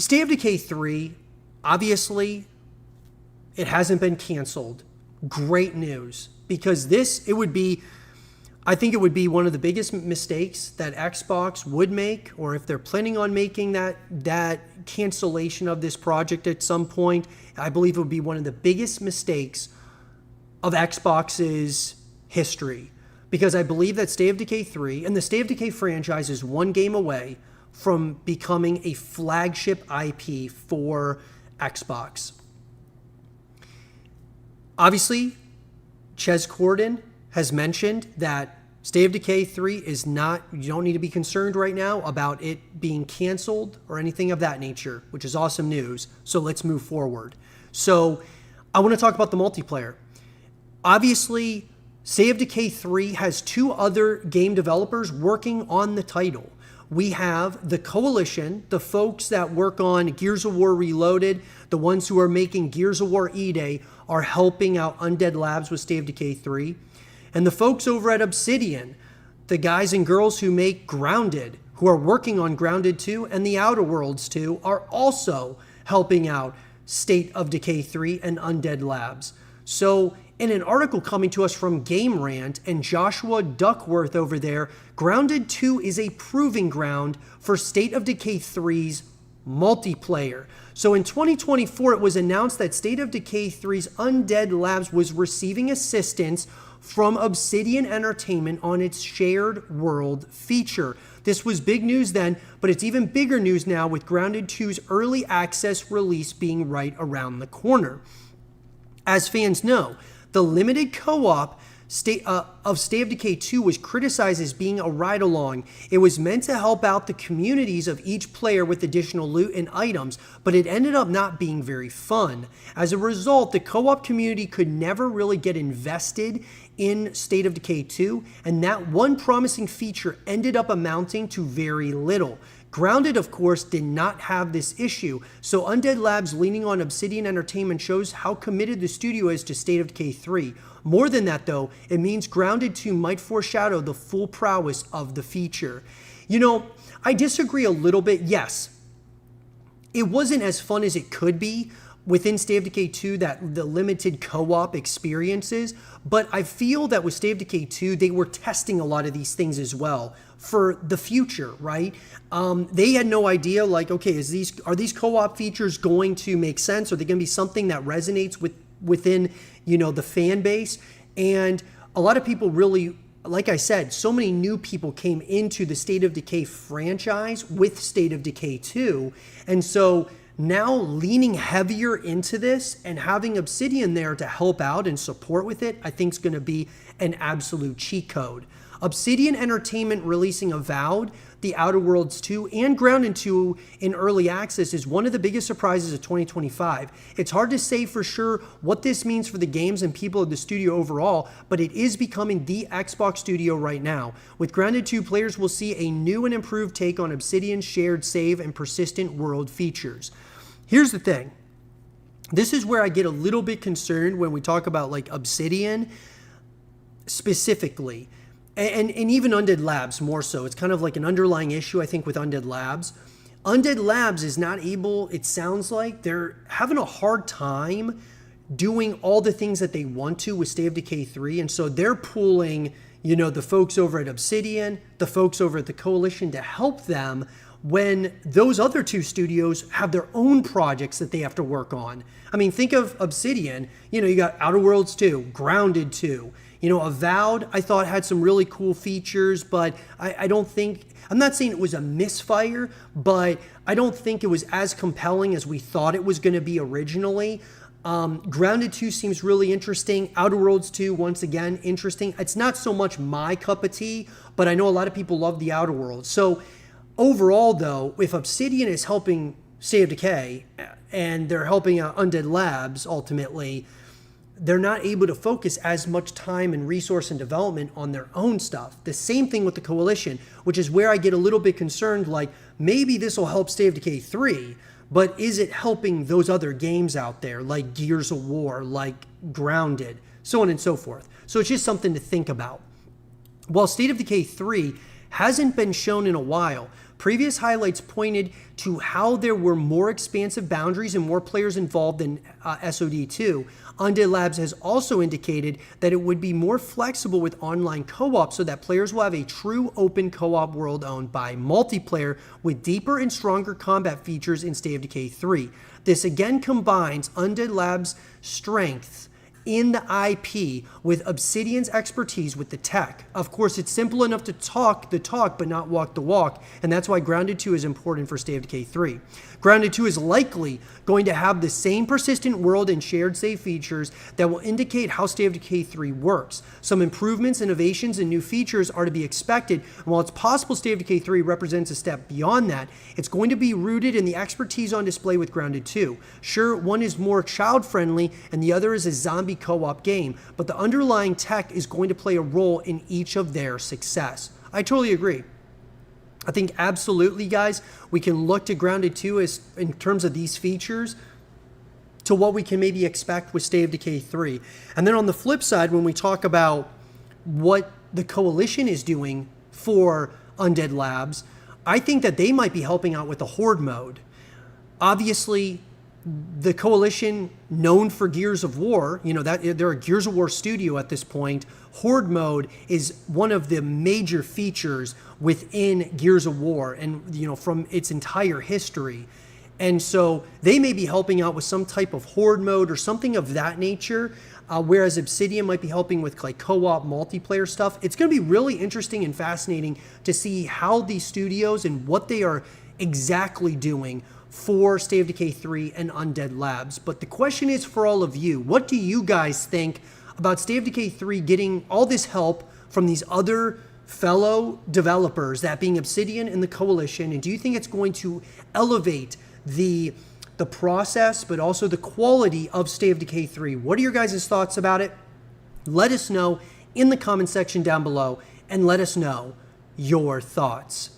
State of Decay 3, obviously, it hasn't been canceled. Great news. Because I think it would be one of the biggest mistakes that Xbox would make, or if they're planning on making that cancellation of this project at some point, I believe it would be one of the biggest mistakes of Xbox's history. Because I believe that State of Decay 3 and the State of Decay franchise is one game away from becoming a flagship IP for Xbox. Obviously, Ches Corden has mentioned that State of Decay 3 is not, you don't need to be concerned right now about it being canceled or anything of that nature, which is awesome news. So let's move forward. So I want to talk about the multiplayer. Obviously, State of Decay 3 has two other game developers working on the title. We have the Coalition, the folks that work on Gears of War Reloaded, the ones who are making Gears of War E-Day are helping out Undead Labs with State of Decay 3. And the folks over at Obsidian, the guys and girls who make Grounded, who are working on Grounded 2 and the Outer Worlds 2, are also helping out State of Decay 3 and Undead Labs. So in an article coming to us from Game Rant and Joshua Duckworth over there, Grounded 2 is a proving ground for State of Decay 3's multiplayer. So in 2024, it was announced that State of Decay 3's Undead Labs was receiving assistance from Obsidian Entertainment on its shared world feature. This was big news then, but it's even bigger news now with Grounded 2's early access release being right around the corner. As fans know, the limited co-op of State of Decay 2 was criticized as being a ride-along. It was meant to help out the communities of each player with additional loot and items, but it ended up not being very fun. As a result, the co-op community could never really get invested in State of Decay 2, and that one promising feature ended up amounting to very little. Grounded, of course, did not have this issue, so Undead Labs leaning on Obsidian Entertainment shows how committed the studio is to State of Decay 3. More than that, though, it means Grounded 2 might foreshadow the full prowess of the feature. You know, I disagree a little bit. Yes, it wasn't as fun as it could be within State of Decay 2, that the limited co-op experiences, but I feel that with State of Decay 2, they were testing a lot of these things as well for the future, right? They had no idea, like, okay, are these co-op features going to make sense? Are they going to be something that resonates within, the fan base? And a lot of people really, like I said, so many new people came into the State of Decay franchise with State of Decay 2, and so now leaning heavier into this and having Obsidian there to help out and support with it, I think is going to be an absolute cheat code. Obsidian Entertainment releasing Avowed, The Outer Worlds 2, and Grounded 2 in early access is one of the biggest surprises of 2025. It's hard to say for sure what this means for the games and people of the studio overall, but it is becoming the Xbox studio right now. With Grounded 2, players will see a new and improved take on Obsidian's shared save and persistent world features. Here's the thing. This is where I get a little bit concerned when we talk about like Obsidian specifically. And even Undead Labs more so. It's kind of like an underlying issue, I think, with Undead Labs. Undead Labs is not able, it sounds like, they're having a hard time doing all the things that they want to with State of Decay 3. And so they're pulling, the folks over at Obsidian, the folks over at the Coalition to help them when those other two studios have their own projects that they have to work on. I mean, think of Obsidian. You got Outer Worlds 2, Grounded 2. Avowed, I thought had some really cool features, but I don't think, I'm not saying it was a misfire, but I don't think it was as compelling as we thought it was going to be originally. Grounded 2 seems really interesting. Outer Worlds 2, once again, interesting. It's not so much my cup of tea, but I know a lot of people love the Outer Worlds. So overall, though, if Obsidian is helping State of Decay and they're helping out Undead Labs, ultimately, they're not able to focus as much time and resource and development on their own stuff. The same thing with the Coalition, which is where I get a little bit concerned, like maybe this will help State of Decay 3, but is it helping those other games out there like Gears of War, like Grounded, so on and so forth? So it's just something to think about. While State of Decay 3 hasn't been shown in a while, Previous highlights pointed to how there were more expansive boundaries and more players involved in SOD2. Undead Labs has also indicated that it would be more flexible with online co-op so that players will have a true open co-op world owned by multiplayer with deeper and stronger combat features in State of Decay 3. This again combines Undead Labs' strengths in the IP with Obsidian's expertise with the tech. Of course, it's simple enough to talk the talk but not walk the walk, and that's why Grounded 2 is important for State of Decay 3. Grounded 2 is likely going to have the same persistent world and shared save features that will indicate how State of Decay 3 works. Some improvements, innovations, and new features are to be expected, and while it's possible State of Decay 3 represents a step beyond that, it's going to be rooted in the expertise on display with Grounded 2. Sure, one is more child-friendly and the other is a zombie co-op game, but the underlying tech is going to play a role in each of their success. I totally agree. I think absolutely, guys, we can look to Grounded 2 as in terms of these features to what we can maybe expect with State of Decay 3. And then on the flip side, when we talk about what the Coalition is doing for Undead Labs, I think that they might be helping out with the Horde Mode. Obviously, the Coalition, known for Gears of War, you know, that they're a Gears of War studio at this point. Horde Mode is one of the major features within Gears of War and, you know, from its entire history. And so they may be helping out with some type of Horde Mode or something of that nature, whereas Obsidian might be helping with like co-op multiplayer stuff. It's going to be really interesting and fascinating to see how these studios and what they are exactly doing for State of Decay 3 and Undead Labs. But the question is for all of you, what do you guys think about State of Decay 3 getting all this help from these other fellow developers, that being Obsidian and the Coalition, and do you think it's going to elevate the process but also the quality of State of Decay 3? What are your guys' thoughts about it? Let us know in the comment section down below and let us know your thoughts.